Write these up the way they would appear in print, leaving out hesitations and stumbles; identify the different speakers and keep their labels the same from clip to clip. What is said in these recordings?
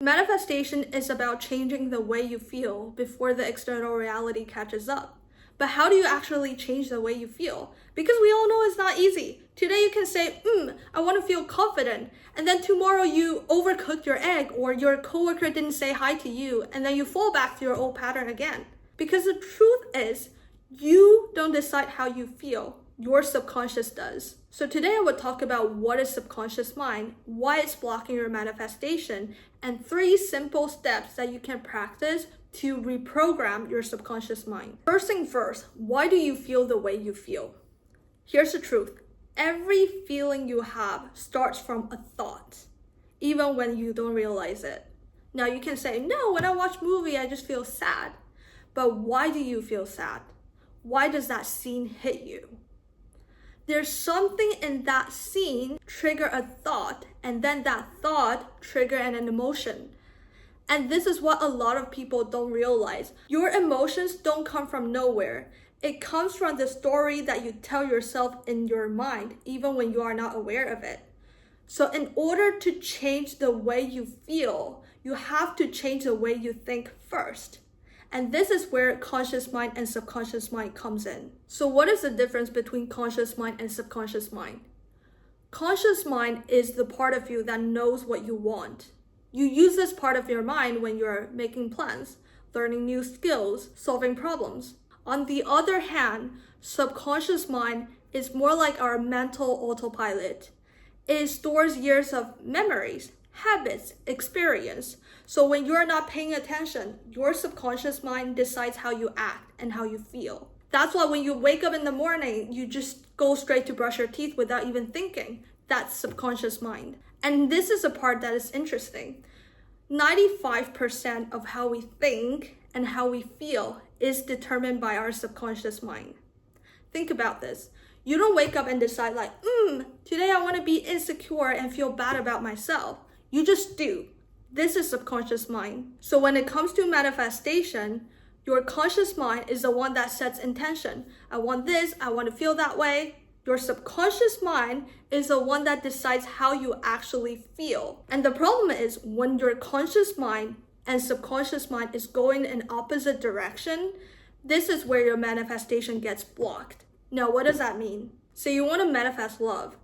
Speaker 1: Manifestation is about changing the way you feel before the external reality catches up. But how do you actually change the way you feel? Because we all know it's not easy. Today you can say, I want to feel confident. And then tomorrow you overcooked your egg, or your coworker didn't say hi to you, and then you fall back to your old pattern again. Because the truth is, you don't decide how you feel. Your subconscious does. So today I would talk about what is subconscious mind, why it's blocking your manifestation, and 3 simple steps that you can practice to reprogram your subconscious mind. First thing first, why do you feel the way you feel? Here's the truth. Every feeling you have starts from a thought, even when you don't realize it. Now you can say, no, when I watch movie, I just feel sad. But why do you feel sad? Why does that scene hit you? There's something in that scene trigger a thought, and then that thought trigger an emotion. And this is what a lot of people don't realize. Your emotions don't come from nowhere. It comes from the story that you tell yourself in your mind, even when you are not aware of it. So in order to change the way you feel, you have to change the way you think first. And this is where conscious mind and subconscious mind comes in. So what is the difference between conscious mind and subconscious mind? Conscious mind is the part of you that knows what you want. You use this part of your mind when you're making plans, learning new skills, solving problems. On the other hand, subconscious mind is more like our mental autopilot. It stores years of memories, habits, experience. So when you're not paying attention, your subconscious mind decides how you act and how you feel. That's why when you wake up in the morning, you just go straight to brush your teeth without even thinking. That's subconscious mind. And this is a part that is interesting. 95% of how we think and how we feel is determined by our subconscious mind. Think about this. You don't wake up and decide like, today I want to be insecure and feel bad about myself. You just do. This is subconscious mind. So when it comes to manifestation, your conscious mind is the one that sets intention. I want this, I want to feel that way. Your subconscious mind is the one that decides how you actually feel. And the problem is when your conscious mind and subconscious mind is going in opposite direction, this is where your manifestation gets blocked. Now, what does that mean? So you want to manifest love.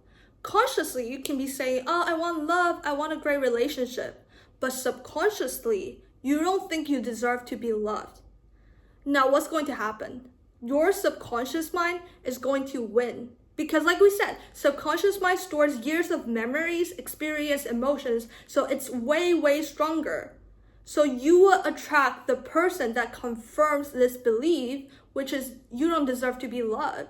Speaker 1: Consciously, you can be saying, I want love, I want a great relationship. But subconsciously, you don't think you deserve to be loved. Now, what's going to happen? Your subconscious mind is going to win. Because like we said, subconscious mind stores years of memories, experience, emotions, so it's way, way stronger. So you will attract the person that confirms this belief, which is you don't deserve to be loved.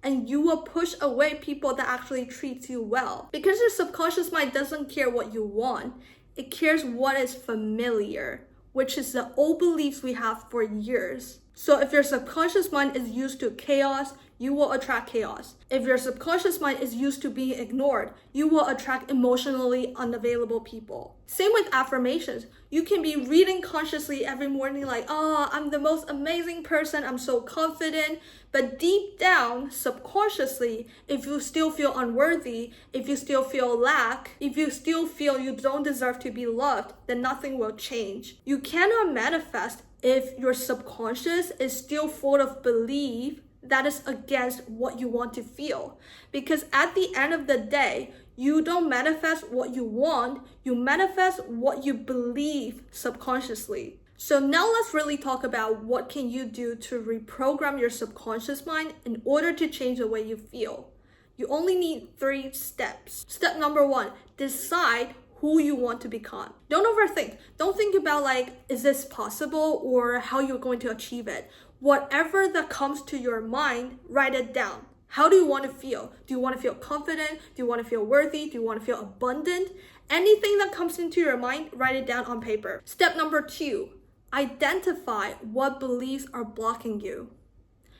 Speaker 1: And you will push away people that actually treat you well. Because your subconscious mind doesn't care what you want. It cares what is familiar, which is the old beliefs we have for years. So if your subconscious mind is used to chaos, you will attract chaos. If your subconscious mind is used to being ignored, you will attract emotionally unavailable people. Same with affirmations. You can be reading consciously every morning like, I'm the most amazing person, I'm so confident. But deep down, subconsciously, if you still feel unworthy, if you still feel lack, if you still feel you don't deserve to be loved, then nothing will change. You cannot manifest if your subconscious is still full of belief that is against what you want to feel. Because at the end of the day, you don't manifest what you want, you manifest what you believe subconsciously. So now let's really talk about what can you do to reprogram your subconscious mind in order to change the way you feel. You only need 3 steps. Step number 1, decide who you want to become. Don't overthink. Don't think about like, is this possible or how you're going to achieve it. Whatever that comes to your mind, write it down. How do you want to feel? Do you want to feel confident? Do you want to feel worthy? Do you want to feel abundant? Anything that comes into your mind, write it down on paper. Step number 2, identify what beliefs are blocking you.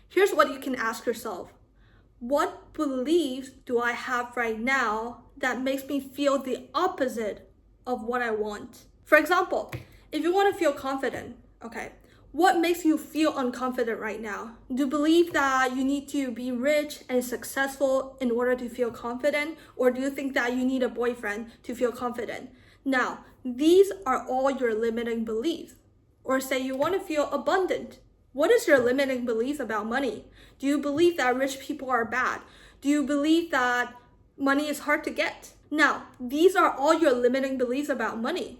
Speaker 1: Here's what you can ask yourself. What beliefs do I have right now that makes me feel the opposite of what I want? For example, if you want to feel confident, okay, what makes you feel unconfident right now? Do you believe that you need to be rich and successful in order to feel confident? Or do you think that you need a boyfriend to feel confident? Now, These are all your limiting beliefs. Or say you want to feel abundant. What is your limiting belief about money? Do you believe that rich people are bad? Do you believe that money is hard to get? Now, these are all your limiting beliefs about money.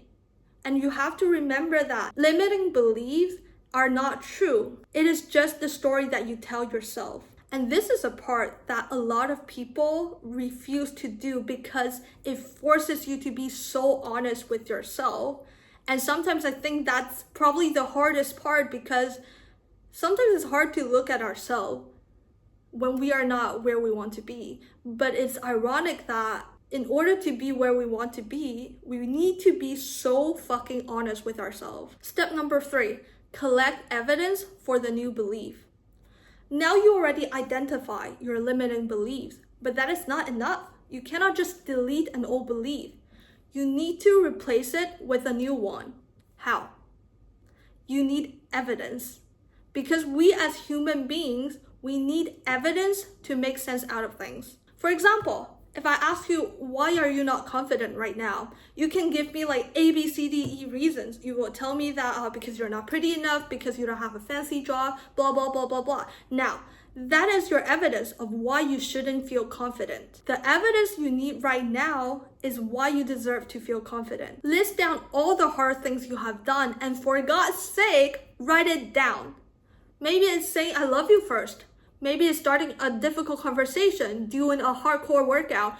Speaker 1: And you have to remember that limiting beliefs are not true. It is just the story that you tell yourself. And this is a part that a lot of people refuse to do because it forces you to be so honest with yourself. And sometimes I think that's probably the hardest part, because sometimes it's hard to look at ourselves when we are not where we want to be. But it's ironic that in order to be where we want to be, we need to be so fucking honest with ourselves. Step number 3, collect evidence for the new belief. Now you already identify your limiting beliefs, but that is not enough. You cannot just delete an old belief. You need to replace it with a new one. How? You need evidence. Because we as human beings, we need evidence to make sense out of things. For example, if I ask you, why are you not confident right now? You can give me like A, B, C, D, E reasons. You will tell me that because you're not pretty enough, because you don't have a fancy job, blah, blah, blah, blah, blah. Now, that is your evidence of why you shouldn't feel confident. The evidence you need right now is why you deserve to feel confident. List down all the hard things you have done, and for God's sake, write it down. Maybe it's saying I love you first. Maybe it's starting a difficult conversation, doing a hardcore workout,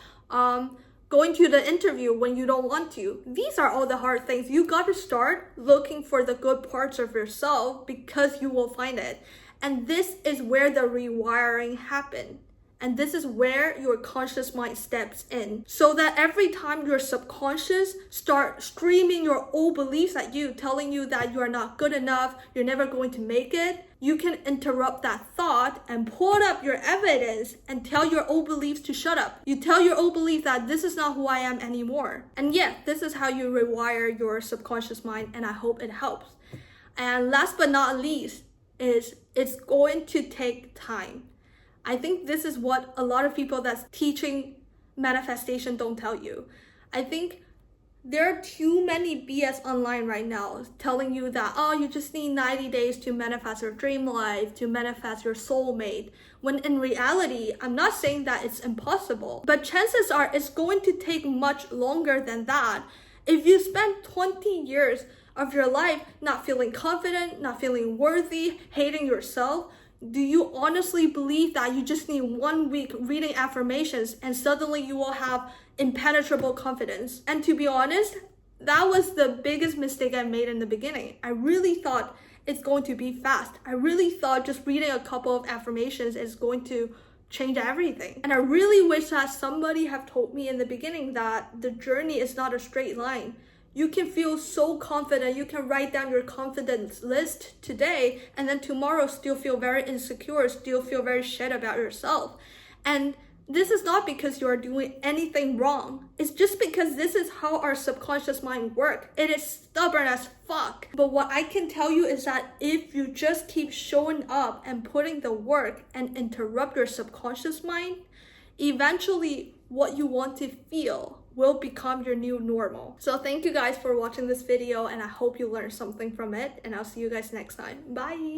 Speaker 1: going to the interview when you don't want to. These are all the hard things. You got to start looking for the good parts of yourself, because you will find it. And this is where the rewiring happens. And this is where your conscious mind steps in. So that every time your subconscious start screaming your old beliefs at you, telling you that you are not good enough, you're never going to make it, you can interrupt that thought and pull up your evidence and tell your old beliefs to shut up. You tell your old belief that this is not who I am anymore. And yeah, this is how you rewire your subconscious mind, and I hope it helps. And last but not least is it's going to take time. I think this is what a lot of people that's teaching manifestation don't tell you. I think there are too many BS online right now telling you that, oh, you just need 90 days to manifest your dream life, to manifest your soulmate. When in reality, I'm not saying that it's impossible, but chances are it's going to take much longer than that. If you spend 20 years of your life not feeling confident, not feeling worthy, hating yourself, do you honestly believe that you just need 1 week reading affirmations and suddenly you will have impenetrable confidence? And to be honest, that was the biggest mistake I made in the beginning. I really thought it's going to be fast. I really thought just reading a couple of affirmations is going to change everything. And I really wish that somebody have told me in the beginning that the journey is not a straight line. You can feel so confident. You can write down your confidence list today, and then tomorrow still feel very insecure, still feel very shit about yourself. And this is not because you are doing anything wrong. It's just because this is how our subconscious mind works. It is stubborn as fuck. But what I can tell you is that if you just keep showing up and putting the work and interrupt your subconscious mind, eventually what you want to feel will become your new normal. So thank you guys for watching this video, and I hope you learned something from it, and I'll see you guys next time. Bye.